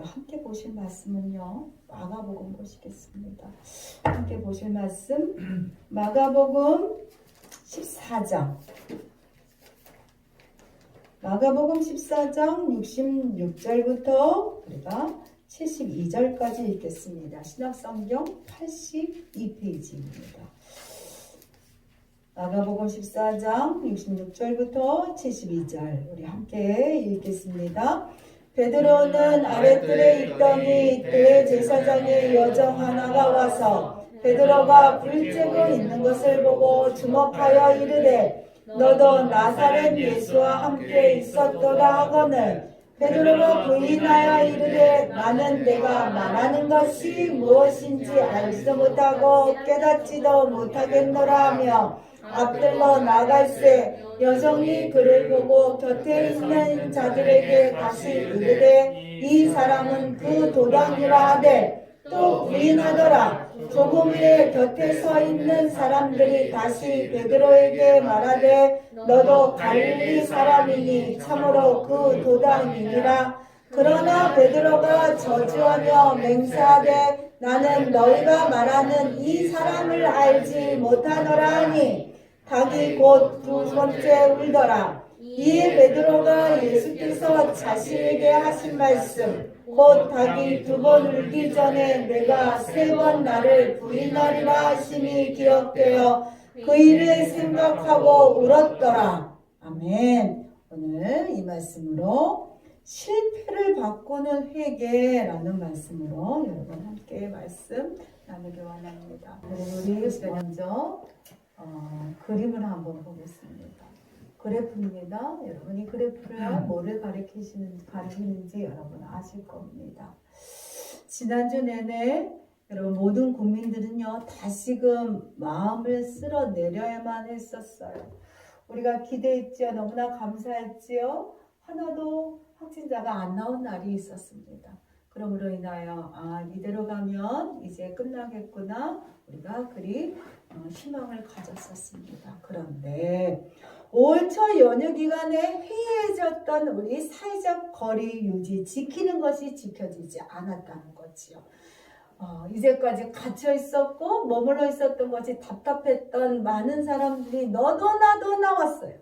함께 보실 말씀은요, 마가복음 보시겠습니다. 함께 보실 말씀 마가복음 14장 마가복음 14장 66절부터 우리가 72절까지 읽겠습니다. 신약성경 82페이지입니다. 마가복음 14장 66절부터 72절 우리 함께 읽겠습니다. 베드로는 아랫뜰에 있더니 대제사장의 여정 하나가 와서 베드로가 불 쬐고 있는 것을 보고 주목하여 이르되 너도 나사렛 예수와 함께 있었도다 하거늘 베드로가 부인하여 이르되 나는 내가 말하는 것이 무엇인지 알지도 못하고 깨닫지도 못하겠노라 하며 앞들러 나갈새 여종이 그를 보고 곁에 있는 자들에게 다시 이르되 이 사람은 그 도당이라 하되 또 부인하더라. 조금 후에 곁에 서 있는 사람들이 다시 베드로에게 말하되 너도 갈릴리 사람이니 참으로 그 도당이니라. 그러나 베드로가 저주하며 맹세하되 나는 너희가 말하는 이 사람을 알지 못하노라 하니 닭이 곧 두 번째 울더라. 이에 베드로가 예수께서 자신에게 하신 말씀 곧 닭이 두 번 울기 전에 내가 세 번 나를 부인하리라 하심이 기억되어 그 일을 생각하고 울었더라. 아멘. 오늘 이 말씀으로 실패를 바꾸는 회개라는 말씀으로 여러분 함께 말씀 나누기 원합니다. 우리 먼저 그림을 한번 보겠습니다. 그래프입니다. 여러분이 그래프를 뭐를 가리키는지 여러분 아실 겁니다. 지난주 내내 여러분 모든 국민들은요 다시금 마음을 쓸어내려야만 했었어요. 우리가 기대했지요. 너무나 감사했지요. 하나도 확진자가 안 나온 날이 있었습니다. 그러므로 인하여 이대로 가면 이제 끝나겠구나 우리가 그리 희망을 가졌었습니다. 그런데 5월 초 연휴 기간에 해이해졌던 우리 사회적 거리 유지 지키는 것이 지켜지지 않았다는 거지요. 이제까지 갇혀 있었고 머물러 있었던 것이 답답했던 많은 사람들이 너도 나도 나왔어요.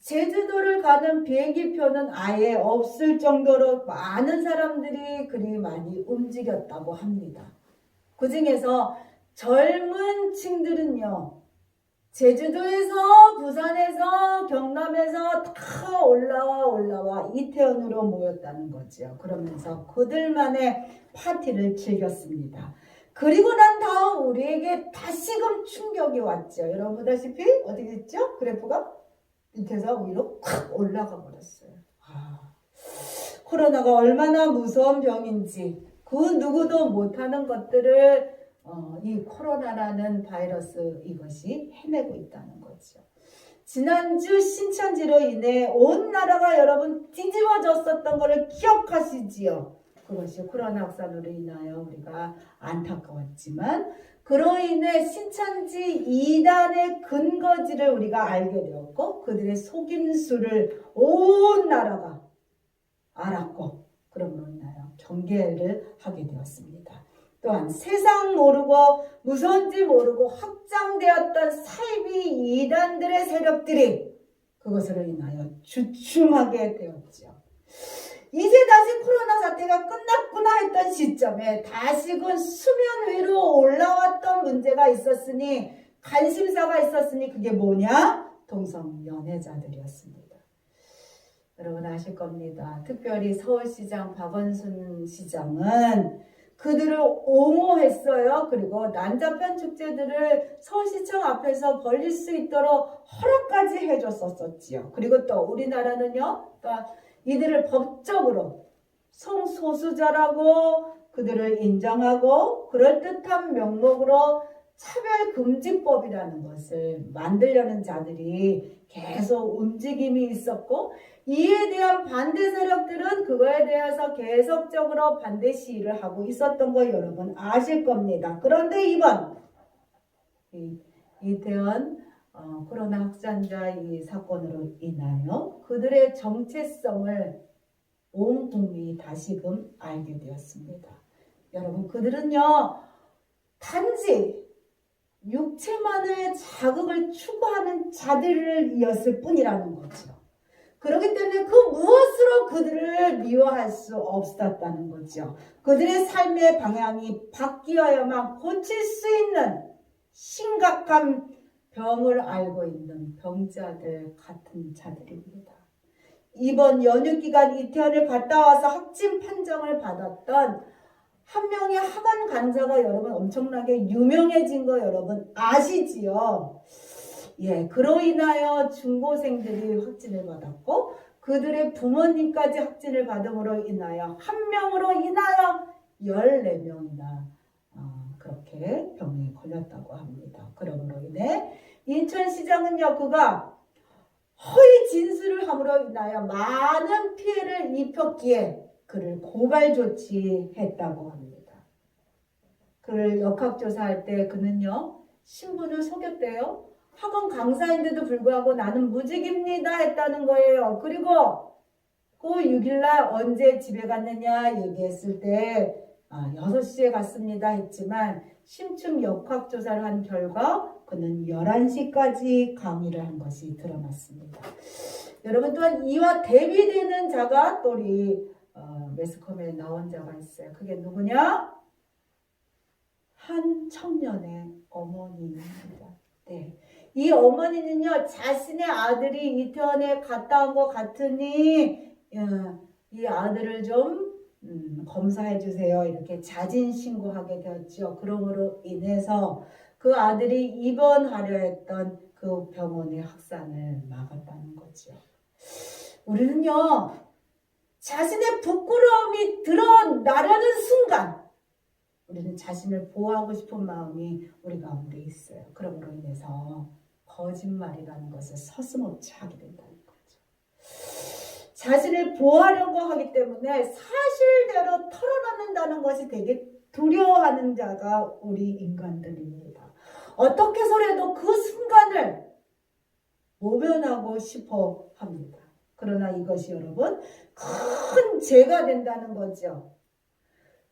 제주도를 가는 비행기표는 아예 없을 정도로 많은 사람들이 그리 많이 움직였다고 합니다. 그 중에서 젊은 층들은요. 제주도에서 부산에서 경남에서 다 올라와 이태원으로 모였다는 거죠. 그러면서 그들만의 파티를 즐겼습니다. 그리고 난 다음 우리에게 다시금 충격이 왔죠. 여러분 보다시피 어디 있죠? 그래프가 밑에서 위로 콱 올라가 버렸어요. 코로나가 얼마나 무서운 병인지 그 누구도 못하는 것들을 이 코로나라는 바이러스 이것이 해내고 있다는 거죠. 지난주 신천지로 인해 온 나라가 여러분 뒤집어졌었던 것을 기억하시지요. 그것이 코로나 확산으로 인하여 우리가 안타까웠지만 그로 인해 신천지 이단의 근거지를 우리가 알게 되었고 그들의 속임수를 온 나라가 알았고 그러므로 인하여 경계를 하게 되었습니다. 또한 세상 모르고 무서운지 모르고 확장되었던 사이비 이단들의 세력들이 그것으로 인하여 주춤하게 되었죠. 이제 다시 코로나 사태가 끝났구나 했던 시점에 다시금 수면 위로 올라왔던 문제가 있었으니 관심사가 있었으니 그게 뭐냐? 동성연애자들이었습니다. 여러분 아실 겁니다. 특별히 서울시장 박원순 시장은 그들을 옹호했어요. 그리고 난자편 축제들을 서울시청 앞에서 벌릴 수 있도록 허락까지 해줬었지요. 그리고 또 우리나라는요. 또 이들을 법적으로 성소수자라고 그들을 인정하고 그럴듯한 명목으로 차별금지법이라는 것을 만들려는 자들이 계속 움직임이 있었고 이에 대한 반대 세력들은 그거에 대해서 계속적으로 반대 시위를 하고 있었던 거 여러분 아실 겁니다. 그런데 이번 이태원 코로나 확산자 이 사건으로 인하여 그들의 정체성을 온 국민이 다시금 알게 되었습니다. 여러분, 그들은요 단지 육체만의 자극을 추구하는 자들이었을 뿐이라는 거죠. 그렇기 때문에 그 무엇으로 그들을 미워할 수 없었다는 거죠. 그들의 삶의 방향이 바뀌어야만 고칠 수 있는 심각한 병을 알고 있는 병자들 같은 자들입니다. 이번 연휴 기간 이태원을 갔다 와서 확진 판정을 받았던 한 명의 하관 간사가 여러분 엄청나게 유명해진 거 여러분 아시지요? 예, 그로 인하여 중고생들이 확진을 받았고 그들의 부모님까지 확진을 받음으로 인하여 한 명으로 인하여 14명이나 그렇게 병에 걸렸다고 합니다. 그러므로 인해 인천시장은요, 그가 허위 진술을 함으로 인하여 많은 피해를 입혔기에 그를 고발 조치했다고 합니다. 그를 역학조사할 때 그는요, 신분을 속였대요. 학원 강사인데도 불구하고 나는 무직입니다 했다는 거예요. 그리고 그 6일날 언제 집에 갔느냐 얘기했을 때 6시에 갔습니다 했지만 심층 역학조사를 한 결과 그는 11시까지 강의를 한 것이 드러났습니다. 여러분 또한 이와 대비되는 자가 또 우리 매스컴에 나온 자가 있어요. 그게 누구냐? 한 청년의 어머니입니다. 네. 이 어머니는요, 자신의 아들이 이태원에 갔다 온 것 같으니 이 아들을 좀 검사해 주세요. 이렇게 자진 신고하게 되었죠. 그러므로 인해서 그 아들이 입원하려 했던 그 병원의 확산을 막았다는 거죠. 우리는요, 자신의 부끄러움이 드러나려는 순간 우리는 자신을 보호하고 싶은 마음이 우리 가운데 있어요. 그러므로 인해서 거짓말이라는 것을 서슴없이 하게 된다는 거죠. 자신을 보호하려고 하기 때문에 사실대로 털어놓는다는 것이 되게 두려워하는 자가 우리 인간들입니다. 어떻게 해서라도 그 순간을 모면하고 싶어 합니다. 그러나 이것이 여러분 큰 죄가 된다는 거죠.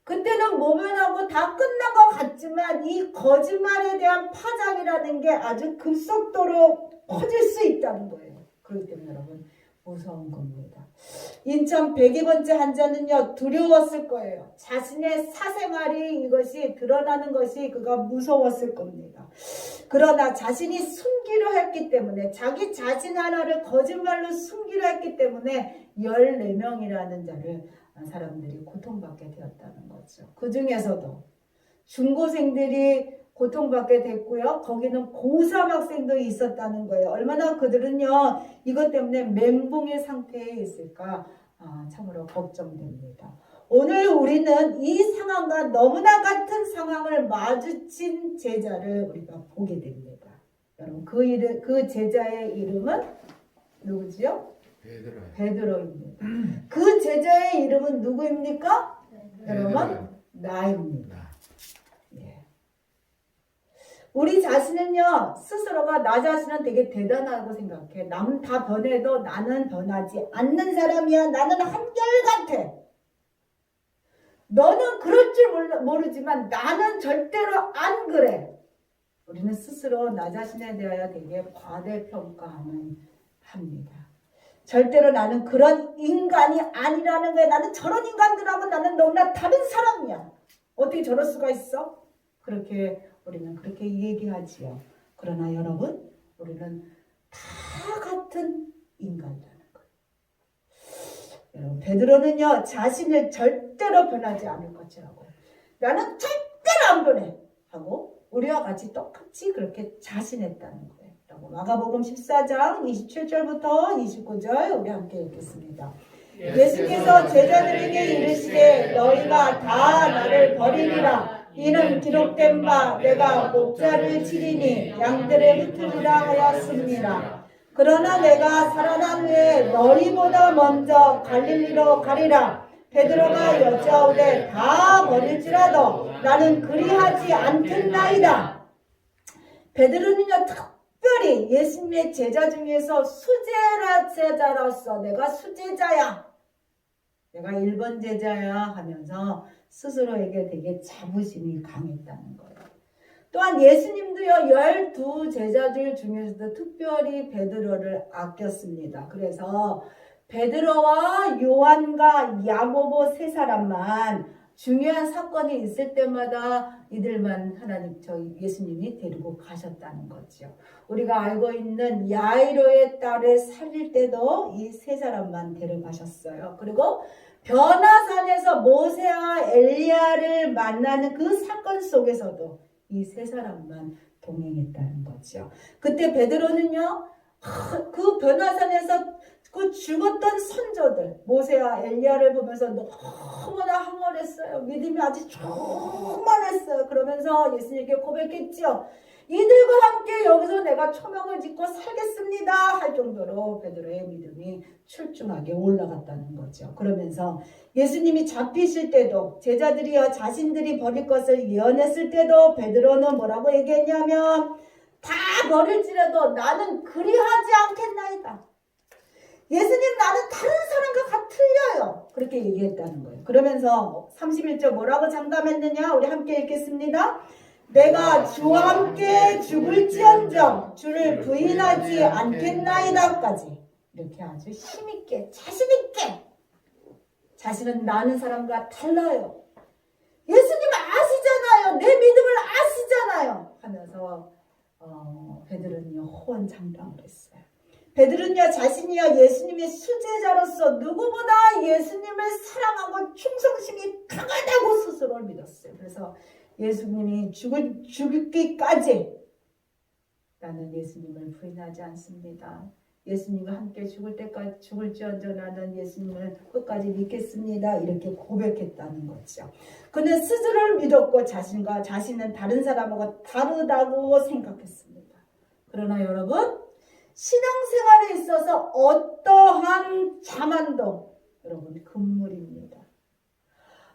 그때는 모면하고 다 끝난 것 같지만 이 거짓말에 대한 파장이라는 게 아주 급속도로 커질 수 있다는 거예요. 그렇기 때문에 여러분 무서운 겁니다. 인천 102번째 환자는요 두려웠을 거예요. 자신의 사생활이 이것이 드러나는 것이 그가 무서웠을 겁니다. 그러나 자신이 숨기려 했기 때문에 자기 자신 하나를 거짓말로 숨기려 했기 때문에 14명이라는 사람들이 고통받게 되었다는 거죠. 그 중에서도 중고생들이 고통받게 됐고요. 거기는 고3 학생도 있었다는 거예요. 얼마나 그들은요 이것 때문에 멘붕의 상태에 있을까 참으로 걱정됩니다. 오늘 우리는 이 상황과 너무나 같은 상황을 마주친 제자를 우리가 보게 됩니다. 여러분 그 제자의 이름은 누구지요? 베드로입니다. 그 제자의 이름은 누구입니까? 여러분 나입니다. 예. 우리 자신은요 스스로가 나 자신은 되게 대단하다고 생각해. 남 다 변해도 나는 변하지 않는 사람이야. 나는 한결같아. 너는 그럴 줄 모르지만 나는 절대로 안 그래. 우리는 스스로 나 자신에 대하여 되게 과대평가하는 합니다. 절대로 나는 그런 인간이 아니라는 거야. 나는 저런 인간들하고 나는 너무나 다른 사람이야. 어떻게 저럴 수가 있어? 우리는 그렇게 얘기하지요. 그러나 여러분, 우리는 다 같은 인간이라는 거예요. 여러분, 베드로는요, 자신을 절대로 변하지 않을 것이라고. 나는 절대로 안 변해. 하고, 우리와 같이 똑같이 그렇게 자신했다는 거예요. 마가복음 14장 27절부터 29절 우리 함께 읽겠습니다. 예수께서 제자들에게 이르시되 너희가 다 나를 버리리라. 이는 기록된 바 내가 목자를 치리니 양들을 흩으리라 하였습니다. 그러나 내가 살아난 후에 너희보다 먼저 갈릴리로 가리라. 베드로가 여짜오되 다 버릴지라도 나는 그리하지 않겠나이다. 베드로는요 특별히 예수님의 제자 중에서 수제자로서 내가 수제자야. 내가 1번 제자야 하면서 스스로에게 되게 자부심이 강했다는 거예요. 또한 예수님도요 12제자들 중에서도 특별히 베드로를 아꼈습니다. 그래서 베드로와 요한과 야고보 세 사람만 중요한 사건이 있을 때마다 이들만 예수님이 데리고 가셨다는 거죠. 우리가 알고 있는 야이로의 딸을 살릴 때도 이 세 사람만 데려가셨어요. 그리고 변화산에서 모세와 엘리야를 만나는 그 사건 속에서도 이 세 사람만 동행했다는 거죠. 그때 베드로는요, 그 변화산에서 그 죽었던 선조들 모세와 엘리야를 보면서 너무나 황홀했어요. 믿음이 아주 충만했어요. 그러면서 예수님께 고백했지요. 이들과 함께 여기서 내가 초명을 짓고 살겠습니다 할 정도로 베드로의 믿음이 출중하게 올라갔다는 거죠. 그러면서 예수님이 잡히실 때도 제자들이여 자신들이 버릴 것을 예언했을 때도 베드로는 뭐라고 얘기했냐면 다 버릴지라도 나는 그리하지 않겠나이다. 예수님 나는 다른 사람과 틀려요. 그렇게 얘기했다는 거예요. 그러면서 31절 뭐라고 장담했느냐? 우리 함께 읽겠습니다. 내가 주와 함께 죽을지언정 주를 부인하지 않겠나이다까지 이렇게 아주 힘있게 자신있게 자신은 나는 사람과 달라요. 예수님 아시잖아요. 내 믿음을 아시잖아요. 하면서 베드로는요 호언장담을 했어요. 베드로는요 자신이요 예수님의 수제자로서 누구보다 예수님을 사랑하고 충성심이 강하다고 스스로를 믿었어요. 그래서 예수님이 죽기까지 나는 예수님을 부인하지 않습니다. 예수님과 함께 죽을 때까지 죽을지언정 나는 예수님을 끝까지 믿겠습니다. 이렇게 고백했다는 거죠. 그는 스스로를 믿었고 자신은 다른 사람하고 다르다고 생각했습니다. 그러나 여러분 신앙생활에 있어서 어떠한 자만도 여러분 금물입니다.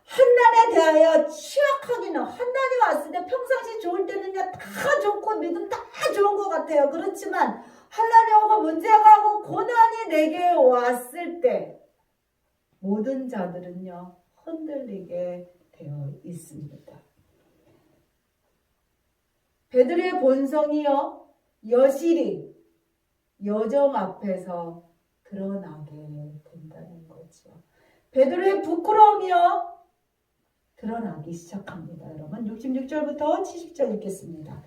한난에 대하여 취약하기는 한난이 왔을 때 평상시 좋을 때는요 다 좋고 믿음 다 좋은 것 같아요. 그렇지만 한난이 오고 문제가 오고 고난이 내게 왔을 때 모든 자들은요 흔들리게 되어 있습니다. 베드로의 본성이요 여실히 여정 앞에서 드러나게 된다는 거죠. 베드로의 부끄러움이요 드러나기 시작합니다. 여러분 66절부터 70절 읽겠습니다.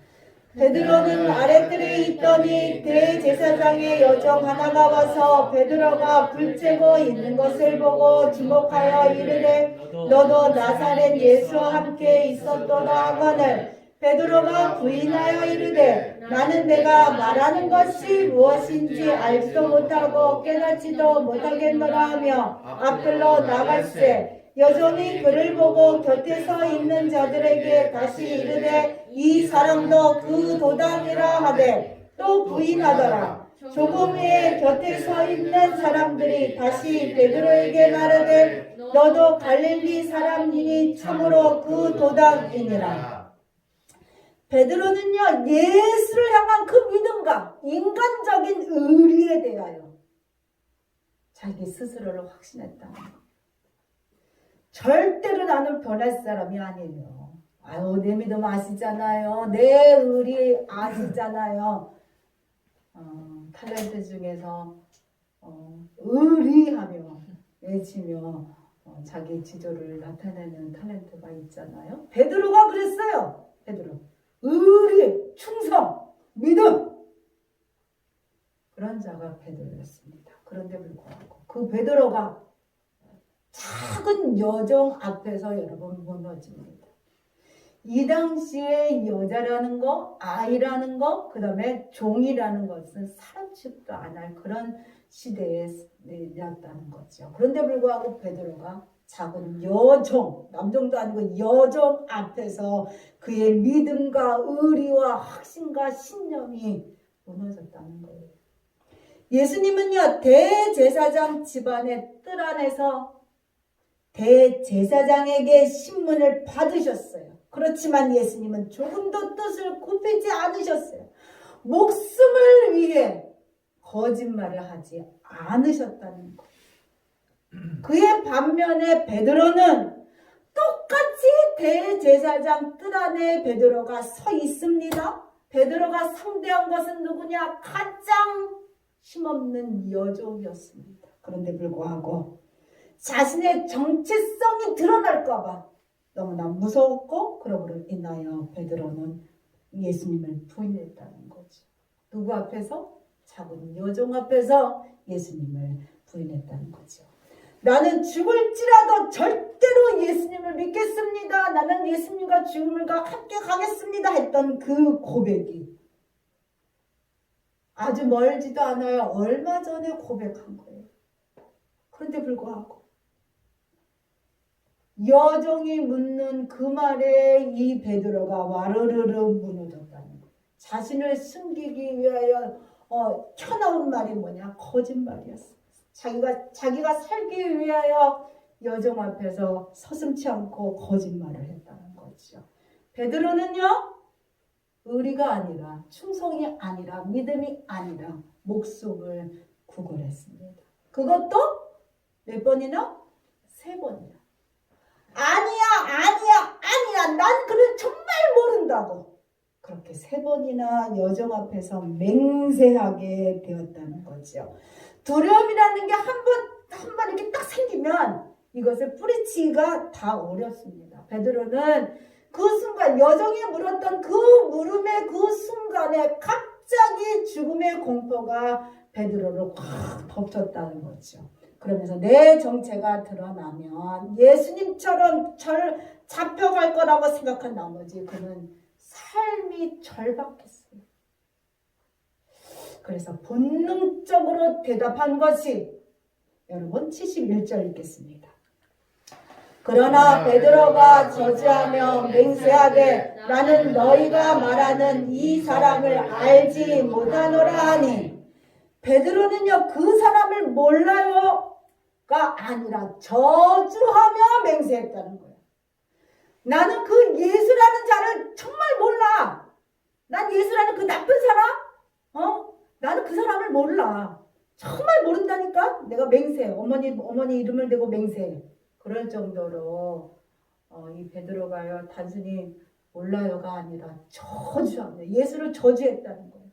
베드로는 아랫뜰에 있더니 대제사장의 여종 하나가 와서 베드로가 불쬐고 있는 것을 보고 주목하여 이르되 너도 나사렛 예수와 함께 있었도다 하거늘 베드로가 부인하여 이르되 나는 내가 말하는 것이 무엇인지 알지도 못하고 깨닫지도 못하겠노라 하며 앞들로 나갈새 여종이 그를 보고 곁에 서 있는 자들에게 다시 이르되 이 사람도 그 도당이라 하되 또 부인하더라. 조금 후에 곁에 서 있는 사람들이 다시 베드로에게 말하되 너도 갈릴리 사람이니 참으로 그 도당이니라. 베드로는요 예수를 향한 그 믿음과 인간적인 의리에 대하여 자기 스스로를 확신했다는 것. 절대로 나는 변할 사람이 아니에요. 아유 내 믿음 아시잖아요. 내 의리 아시잖아요. 탤런트 중에서 의리하며 외치며 자기 지조를 나타내는 탤런트가 있잖아요. 베드로가 그랬어요. 베드로 의리, 충성, 믿음 그런 자가 베드로였습니다. 그런데 불구하고 그 베드로가 작은 여정 앞에서 여러분 무너집니다. 이 당시에 여자라는 거, 아이라는 거, 그 다음에 종이라는 것은 사람 취급도 안 할 그런 시대에 내렸다는 거죠. 그런데 불구하고 베드로가 작은 여종, 남종도 아니고 여종 앞에서 그의 믿음과 의리와 확신과 신념이 무너졌다는 거예요. 예수님은요, 대제사장 집안의 뜰 안에서 대제사장에게 신문을 받으셨어요. 그렇지만 예수님은 조금도 뜻을 굽히지 않으셨어요. 목숨을 위해 거짓말을 하지 않으셨다는 거예요. 그의 반면에 베드로는 똑같이 대제사장 뜰 안에 베드로가 서 있습니다. 베드로가 상대한 것은 누구냐? 가장 힘없는 여종이었습니다. 그런데 불구하고 자신의 정체성이 드러날까봐 너무나 무서웠고, 그러므로 인하여 베드로는 예수님을 부인했다는 거죠. 누구 앞에서? 작은 여종 앞에서 예수님을 부인했다는 거죠. 나는 죽을지라도 절대로 예수님을 믿겠습니다. 나는 예수님과 죽음과 함께 가겠습니다. 했던 그 고백이 아주 멀지도 않아요. 얼마 전에 고백한 거예요. 그런데 불구하고 여종이 묻는 그 말에 이 베드로가 와르르르 무너졌다는 거예요. 자신을 숨기기 위하여 켜나온 말이 뭐냐? 거짓말이었어. 자기가 살기 위하여 여종 앞에서 서슴지 않고 거짓말을 했다는 거죠. 베드로는요, 의리가 아니라, 충성이 아니라, 믿음이 아니라 목숨을 구걸했습니다. 그것도 몇 번이나? 3번이나. 아니야. 난 그를 정말 모른다고. 그렇게 3번이나 여정 앞에서 맹세하게 되었다는 거죠. 두려움이라는 게 한 번 이렇게 딱 생기면 이것을 뿌리치기가 다 어렵습니다. 베드로는 그 순간, 여정이 물었던 그 물음의 그 순간에 갑자기 죽음의 공포가 베드로를 확 덮쳤다는 거죠. 그러면서 내 정체가 드러나면 예수님처럼 잡혀갈 거라고 생각한 나머지 그는 삶이 절박했어요. 그래서 본능적으로 대답한 것이, 여러분 71절 읽겠습니다. 그러나 베드로가 저주하며 맹세하되 나는 너희가 말하는 이 사람을 알지 못하노라 하니, 베드로는요 그 사람을 몰라요가 아니라 저주하며 맹세했다는 거예요. 나는 그 예수라는 자를 정말 몰라. 난 예수라는 그 나쁜 사람? 나는 그 사람을 몰라. 정말 모른다니까? 내가 맹세해. 어머니 이름을 대고 맹세해. 그럴 정도로 이 베드로가요 단순히 몰라요가 아니라 저주하며 예수를 저주했다는 거예요.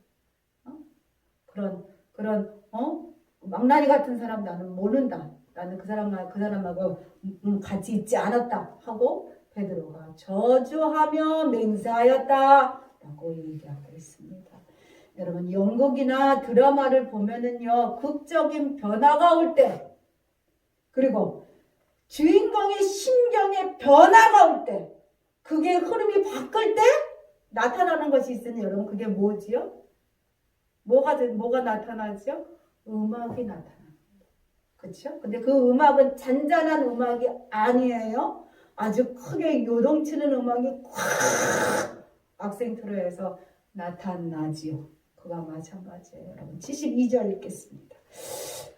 그런 망나니 같은 사람 나는 모른다. 나는 그 사람하고 같이 있지 않았다 하고 베드로가 저주하며 맹세하였다라고 얘기하고 있습니다. 여러분, 연극이나 드라마를 보면은요 극적인 변화가 올 때, 그리고 주인공의 심경의 변화가 올 때, 그게 흐름이 바뀔 때 나타나는 것이 있으니 여러분 그게 뭐지요? 뭐가 나타나죠? 음악이 나타납니다. 그렇죠? 근데 그 음악은 잔잔한 음악이 아니에요. 아주 크게 요동치는 음악이 콱 악센트로 해서 나타나지요. 그와 마찬가지예요. 여러분 72절 읽겠습니다.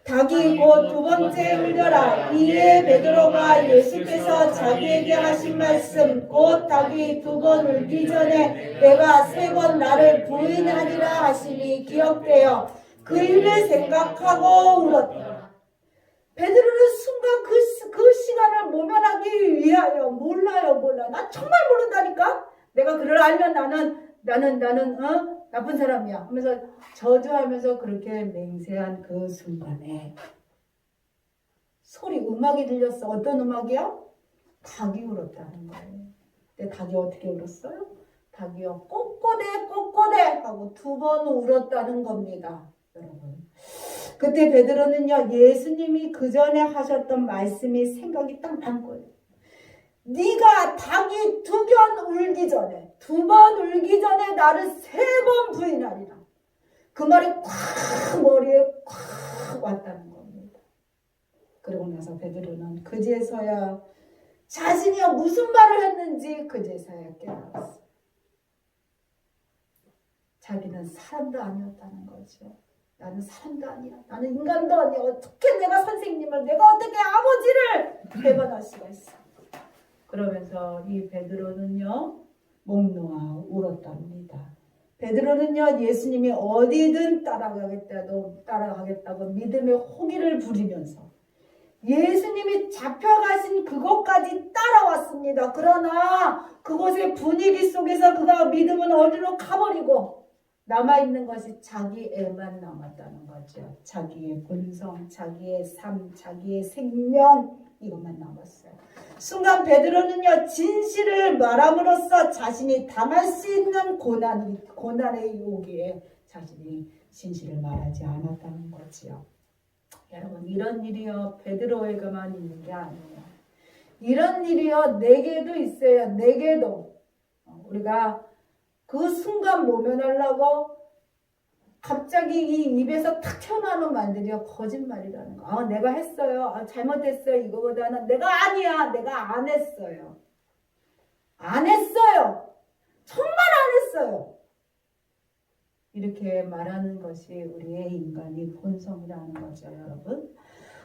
닭이 곧 두 번째 울려라. 이에 베드로가 예수께서 자기에게 하신 말씀 곧 닭이 2번 울기 전에 내가 3번 나를 부인하리라 하심이 기억되어 그 일을 생각하고 울었다. 베드로는 순간 그 시간을 모면하기 위하여 몰라. 나 정말 모른다니까. 내가 그를 알면 나는 나쁜 사람이야 하면서 저주하면서 그렇게 맹세한 그 순간에 음악이 들렸어. 어떤 음악이야? 닭이 울었다는 거예요. 근데 닭이 어떻게 울었어요? 닭이요 꼬꼬대 하고 2번 울었다는 겁니다. 여러분, 그때 베드로는요 예수님이 그 전에 하셨던 말씀이 생각이 딱 난 거예요. 네가 닭이 2번 울기 전에 나를 3번 부인하리라. 그 말이 콱 머리에 콱 왔다는 겁니다. 그러고 나서 베드로는 그제서야 자신이 무슨 말을 했는지 그제서야 깨달았어요. 자기는 사람도 아니었다는 거죠. 나는 사람도 아니야. 나는 인간도 아니야. 어떻게 내가 어떻게 아버지를 배반할 수가 있어. 그러면서 이 베드로는요 목 놓아 울었답니다. 베드로는요 예수님이 어디든 따라가겠다고 믿음의 호기를 부리면서 예수님이 잡혀가신 그곳까지 따라왔습니다. 그러나 그곳의 분위기 속에서 그가 믿음은 어디로 가버리고 남아있는 것이 자기 애만 남았다는 거죠. 자기의 본성, 자기의 삶, 자기의 생명, 이것만 남았어요. 순간 베드로는요, 진실을 말함으로써 자신이 당할 수 있는 고난의 유혹에 자신이 진실을 말하지 않았다는 거지요. 여러분, 이런 일이요 베드로에게만 있는 게 아니에요. 이런 일이요 내게도 있어요. 내게도. 우리가 그 순간 모면하려고 갑자기 이 입에서 탁 튀어나오는 말들이요 거짓말이라는 거. 내가 했어요. 잘못했어요. 이거보다는 내가 아니야. 내가 안 했어요. 안 했어요. 정말 안 했어요. 이렇게 말하는 것이 우리의 인간의 본성이라는 거죠, 여러분.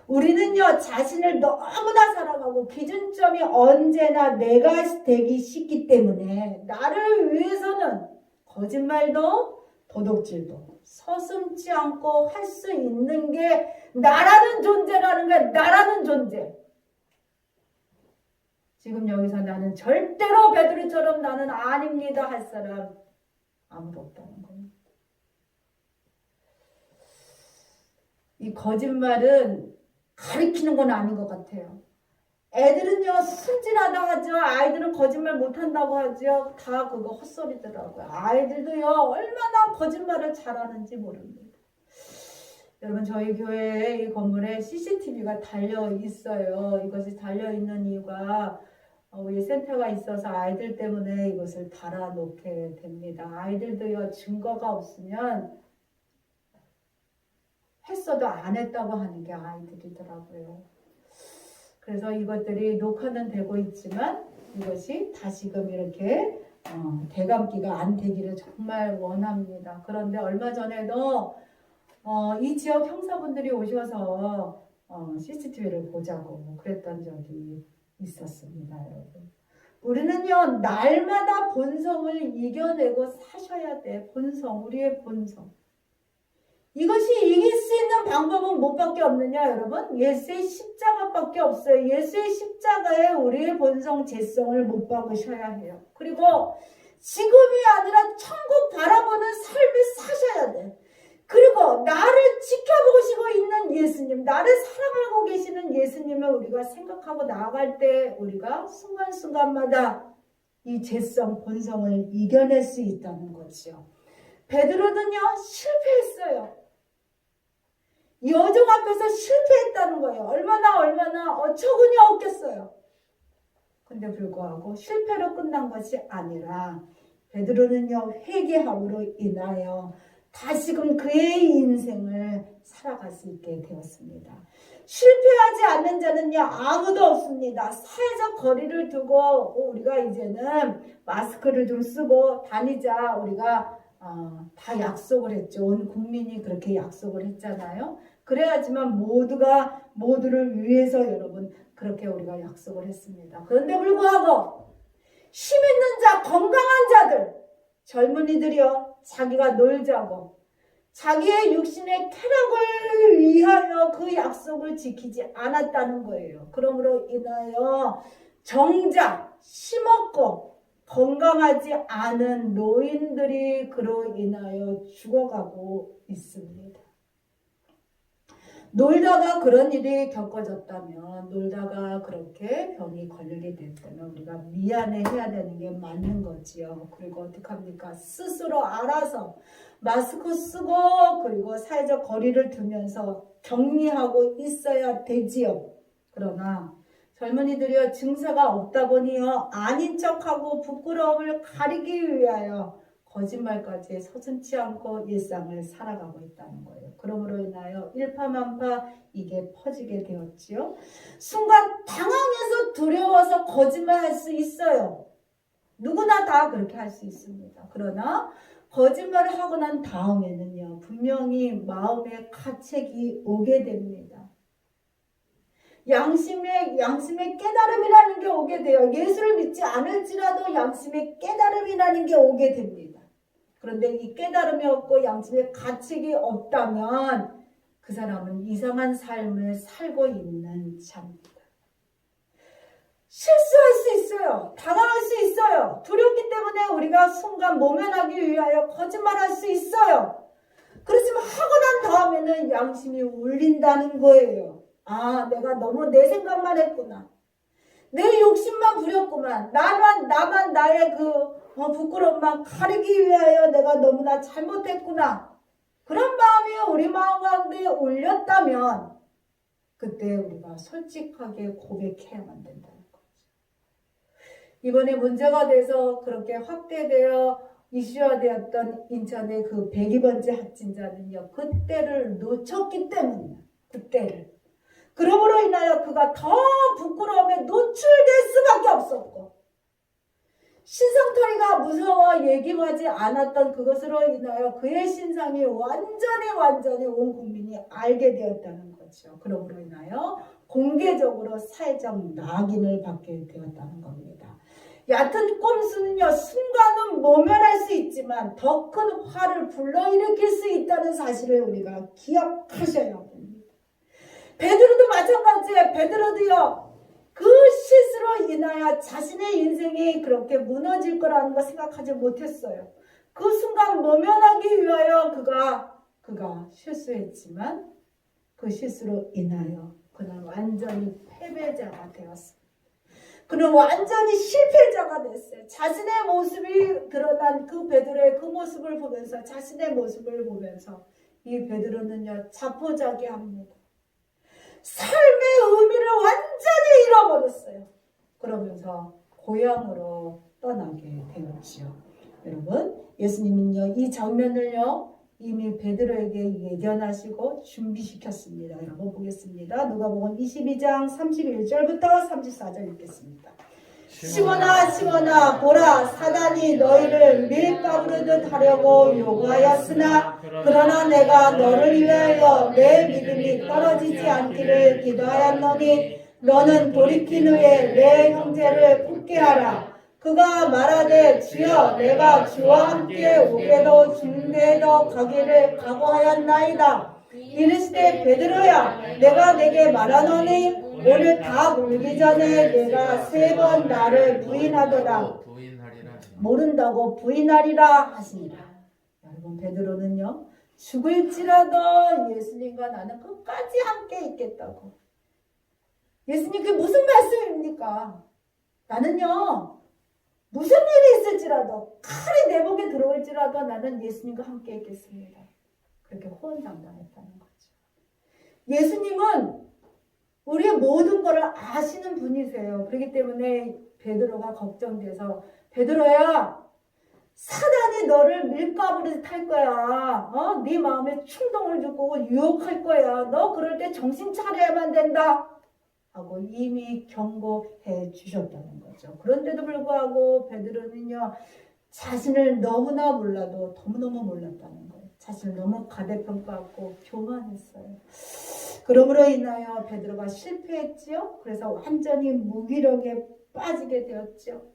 우리는요, 자신을 너무나 사랑하고 기준점이 언제나 내가 되기 쉽기 때문에 나를 위해서는 거짓말도 도둑질도 서슴지 않고 할 수 있는 게 나라는 존재라는 거야. 나라는 존재. 지금 여기서 나는 절대로 베드로처럼 나는 아닙니다 할 사람 아무도 없다는 거예요. 이 거짓말은 가리키는 건 아닌 것 같아요. 애들은요 순진하다 하죠. 아이들은 거짓말 못한다고 하죠. 다 그거 헛소리더라고요. 아이들도요 얼마나 거짓말을 잘하는지 모릅니다. 여러분, 저희 교회에 이 건물에 CCTV가 달려 있어요. 이것이 달려 있는 이유가 우리 센터가 있어서 아이들 때문에 이것을 달아놓게 됩니다. 아이들도요 증거가 없으면 했어도 안 했다고 하는 게 아이들이더라고요. 그래서 이것들이 녹화는 되고 있지만 이것이 다시금 이렇게 대감기가 안 되기를 정말 원합니다. 그런데 얼마 전에도 이 지역 형사분들이 오셔서 CCTV를 보자고 그랬던 적이 있었습니다, 여러분. 우리는요 날마다 본성을 이겨내고 사셔야 돼. 본성, 우리의 본성. 이것이 이길 수 있는 방법은 뭐밖에 없느냐, 여러분? 예수의 십자가밖에 없어요. 예수의 십자가에 우리의 본성, 죄성을 못 박으셔야 해요. 그리고 지금이 아니라 천국 바라보는 삶을 사셔야 돼. 그리고 나를 지켜보시고 있는 예수님, 나를 사랑하고 계시는 예수님을 우리가 생각하고 나아갈 때 우리가 순간순간마다 이 죄성, 본성을 이겨낼 수 있다는 거죠. 베드로는요 실패했어요. 여종 앞에서 실패했다는 거예요. 얼마나 어처구니 없겠어요. 근데 불구하고 실패로 끝난 것이 아니라 베드로는요 회개함으로 인하여 다시금 그의 인생을 살아갈 수 있게 되었습니다. 실패하지 않는 자는요 아무도 없습니다. 사회적 거리를 두고 우리가 이제는 마스크를 좀 쓰고 다니자 우리가 다 약속을 했죠. 온 국민이 그렇게 약속을 했잖아요. 그래야지만 모두를 위해서 여러분 그렇게 우리가 약속을 했습니다. 그런데 불구하고 힘 있는 자, 건강한 자들, 젊은이들이요 자기가 놀자고 자기의 육신의 쾌락을 위하여 그 약속을 지키지 않았다는 거예요. 그러므로 인하여 정작 힘없고 건강하지 않은 노인들이 그로 인하여 죽어가고 있습니다. 놀다가 그런 일이 겪어졌다면, 놀다가 그렇게 병이 걸리게 됐다면 우리가 미안해해야 되는 게 맞는 거지요. 그리고 어떡합니까? 스스로 알아서 마스크 쓰고 그리고 사회적 거리를 두면서 격리하고 있어야 되지요. 그러나 젊은이들이요 증세가 없다 보니요 아닌 척하고 부끄러움을 가리기 위하여 거짓말까지 서슴지 않고 일상을 살아가고 있다는 거예요. 그러므로 인하여 일파만파 이게 퍼지게 되었지요. 순간 당황해서 두려워서 거짓말할 수 있어요. 누구나 다 그렇게 할 수 있습니다. 그러나 거짓말을 하고 난 다음에는요 분명히 마음에 가책이 오게 됩니다. 양심의 깨달음이라는 게 오게 돼요. 예수를 믿지 않을지라도 양심의 깨달음이라는 게 오게 됩니다. 그런데 이 깨달음이 없고 양심의 가책이 없다면 그 사람은 이상한 삶을 살고 있는 자입니다. 실수할 수 있어요. 당황할 수 있어요. 두렵기 때문에 우리가 순간 모면하기 위하여 거짓말할 수 있어요. 그렇지만 하고 난 다음에는 양심이 울린다는 거예요. 아, 내가 너무 내 생각만 했구나. 내 욕심만 부렸구만. 나만 나의 부끄러움만 가리기 위하여 내가 너무나 잘못했구나. 그런 마음이 우리 마음 가운데 울렸다면 그때 우리가 솔직하게 고백해야만 된다는 거죠. 이번에 문제가 돼서 그렇게 확대되어 이슈화되었던 인천의 그 102번째 확진자는요. 그때를 놓쳤기 때문이에요. 그때를. 그러므로 인하여 그가 더 부끄러움에 노출될 수밖에 없었고 신상털이가 무서워 얘기하지 않았던 그것으로 인하여 그의 신상이 완전히 온 국민이 알게 되었다는 거죠. 그러므로 인하여 공개적으로 사회적 낙인을 받게 되었다는 겁니다. 얕은 꼼수는요, 순간은 모면할 수 있지만 더 큰 화를 불러일으킬 수 있다는 사실을 우리가 기억하셔야 합니다. 베드로도 마찬가지예요. 베드로도요, 그 실수로 인하여 자신의 인생이 그렇게 무너질 거라는 거 생각하지 못했어요. 그 순간 모면하기 위하여 그가 실수했지만 그 실수로 인하여 그는 완전히 패배자가 되었습니다. 그는 완전히 실패자가 됐어요. 자신의 모습이 드러난 그 베드로의 그 모습을 보면서 자신의 모습을 보면서 이 베드로는요 자포자기합니다. 삶의 의미를 완전히 잃어버렸어요. 그러면서 고향으로 떠나게 되었지요. 여러분, 예수님은요 이 장면을요 이미 베드로에게 예견하시고 준비시켰습니다. 여러분 보겠습니다. 누가복음 22장 31절부터 34절 읽겠습니다. 시몬아 보라, 사단이 너희를 밀가부르듯 하려고 요구하였으나 그러나 내가 너를 위하여 내 믿음이 떨어지지 않기를 기도하였노니 너는 돌이킨 후에 내 형제를 붙게 하라. 그가 말하되 주여 내가 주와 함께 오게도 중대도 가기를 각오하였나이다. 이르시되 베드로야 내가 내게 말하노니 오늘 다 울기 전에 내가 3번 나를 부인하도다. 모른다고 부인하리라 하시니라. 여러분 베드로는요 죽을지라도 예수님과 나는 끝까지 함께 있겠다고. 예수님 그게 무슨 말씀입니까? 나는요 무슨 일이 있을지라도 칼이 내 목에 들어올지라도 나는 예수님과 함께 있겠습니다. 그렇게 호언장담했다는 거죠. 예수님은 우리의 모든 것을 아시는 분이세요. 그렇기 때문에 베드로가 걱정돼서 베드로야 사단이 너를 밀가부르듯 할 거야. 네 마음에 충동을 주고 유혹할 거야. 너 그럴 때 정신 차려야만 된다. 하고 이미 경고해 주셨다는 거죠. 그런데도 불구하고 베드로는요 자신을 너무나 몰라도 너무너무 몰랐다는 거예요. 자신을 너무 과대평가하고 교만했어요. 그러므로 인하여 베드로가 실패했지요. 그래서 완전히 무기력에 빠지게 되었죠.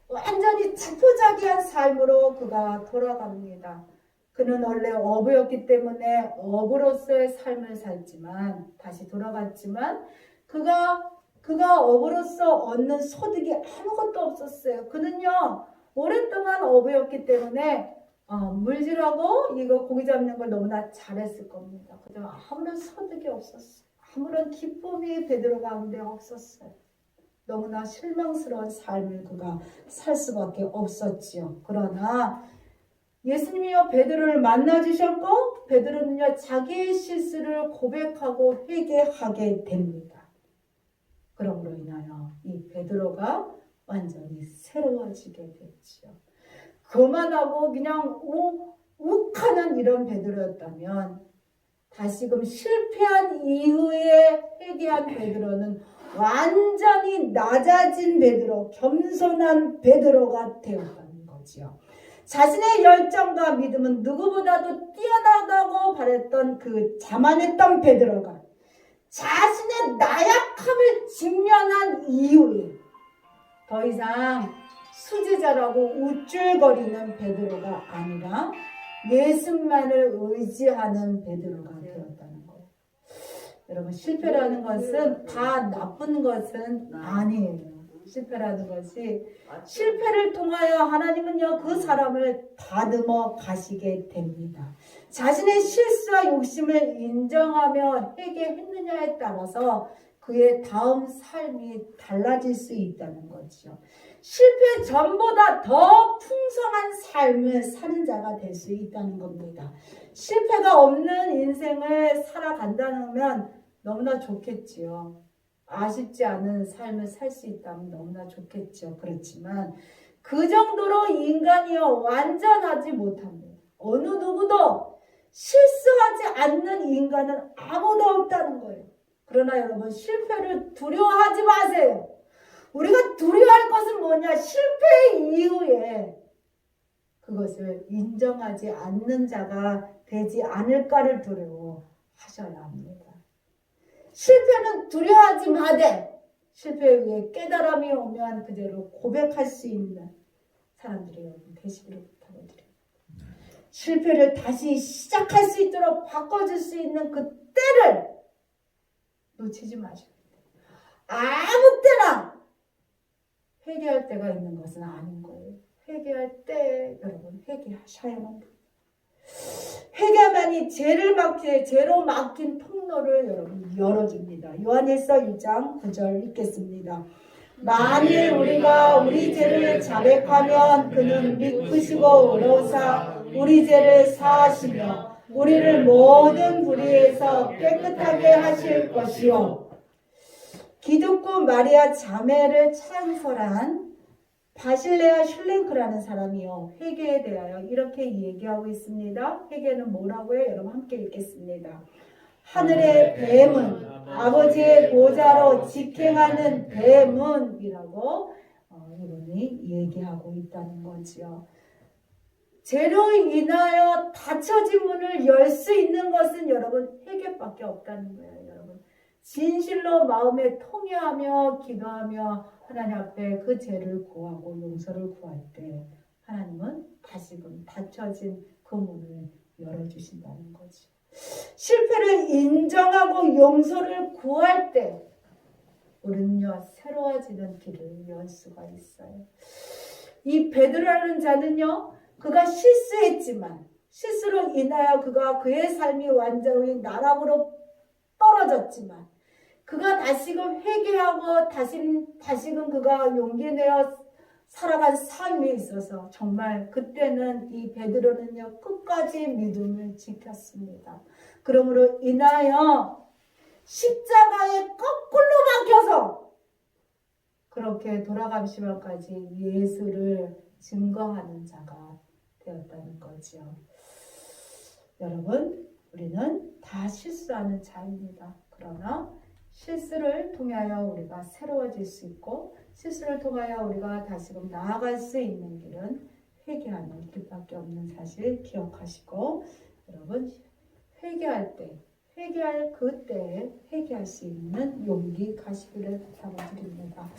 완전히 자포자기한 삶으로 그가 돌아갑니다. 그는 원래 어부였기 때문에 어부로서의 삶을 살지만 다시 돌아갔지만 그가 어부로서 얻는 소득이 아무것도 없었어요. 그는요 오랫동안 어부였기 때문에 물질하고 이거 고기 잡는 걸 너무나 잘했을 겁니다. 그런데 아무런 소득이 없었어요. 아무런 기쁨이 베드로 가운데 없었어요. 너무나 실망스러운 삶을 그가 살 수밖에 없었지요. 그러나 예수님이요 베드로를 만나주셨고 베드로는요 자기의 실수를 고백하고 회개하게 됩니다. 그러므로 인하여 이 베드로가 완전히 새로워지게 됐지요. 그만하고 그냥 욱하는 이런 베드로였다면 다시금 실패한 이후에 회개한 베드로는 완전히 낮아진 베드로, 겸손한 베드로가 되었다는 거지요. 자신의 열정과 믿음은 누구보다도 뛰어나다고 바랬던 그 자만했던 베드로가 자신의 나약함을 직면한 이후에 더 이상 수지자라고 우쭐거리는 베드로가 아니라 예수만을 의지하는 베드로가 되었다는 거예요. 여러분, 실패라는 것은 다 나쁜 것은 아니에요. 실패라는 것이, 실패를 통하여 하나님은요 그 사람을 다듬어 가시게 됩니다. 자신의 실수와 욕심을 인정하며 회개했느냐에 따라서 그의 다음 삶이 달라질 수 있다는 거죠. 실패 전보다 더 풍성한 삶을 사는 자가 될 수 있다는 겁니다. 실패가 없는 인생을 살아간다면 너무나 좋겠지요. 아쉽지 않은 삶을 살 수 있다면 너무나 좋겠죠. 그렇지만 그 정도로 인간이요 완전하지 못합니다. 어느 누구도 실수하지 않는 인간은 아무도 없다는 거예요. 그러나 여러분, 실패를 두려워하지 마세요. 우리가 두려워할 것은 뭐냐? 실패 이후에 그것을 인정하지 않는 자가 되지 않을까를 두려워하셔야 합니다. 실패는 두려워하지 마되 실패에 의해 깨달음이 오면 그대로 고백할 수 있는 사람들이 여러분 되시기를 부탁드립니다. 실패를 다시 시작할 수 있도록 바꿔줄 수 있는 그 때를 놓치지 마시고, 아무 때나 회개할 때가 있는 것은 아닌 거예요. 회개할 때 여러분 회개하셔야만 합니다. 회개만이 죄로 막힌 통로를 여러분 열어줍니다. 요한일서 1장 9절 읽겠습니다. 만일 우리가 우리 죄를 자백하면 그는 믿으시고 의로우사 우리 죄를 사하시며 우리를 모든 불의에서 깨끗하게 하실 것이요. 기독교 마리아 자매를 찬설한 바실레아 슐랭크라는 사람이요 회개에 대하여 이렇게 얘기하고 있습니다. 회개는 뭐라고 해요? 여러분 함께 읽겠습니다. 하늘의 뱀은 아버지의 보좌로 직행하는 뱀은이라고 이분이 얘기하고 있다는 거지요. 죄로 인하여 닫혀진 문을 열 수 있는 것은 여러분 회개밖에 없다는 거예요. 여러분 진실로 마음에 통회하며 기도하며 하나님 앞에 그 죄를 구하고 용서를 구할 때 하나님은 다시금 닫혀진 그 문을 열어주신다는 거죠. 실패를 인정하고 용서를 구할 때 우리는요 새로워지는 길을 열 수가 있어요. 이 베드로라는 자는요 그가 실수했지만 실수로 인하여 그가 그의 삶이 완전히 나락으로 떨어졌지만 그가 다시금 회개하고 다시금 그가 용기 내어 살아간 삶에 있어서 정말 그때는 이 베드로는요 끝까지 믿음을 지켰습니다. 그러므로 인하여 십자가에 거꾸로 박혀서 그렇게 돌아가시면까지 예수를 증거하는 자가 되었다는 거죠. 여러분, 우리는 다 실수하는 자입니다. 그러나 실수를 통하여 우리가 새로워질 수 있고 실수를 통하여 우리가 다시금 나아갈 수 있는 길은 회개하는 길밖에 없는 사실 기억하시고 여러분 회개할 때 회개할 그때에 회개할 수 있는 용기 가시기를 부탁드립니다.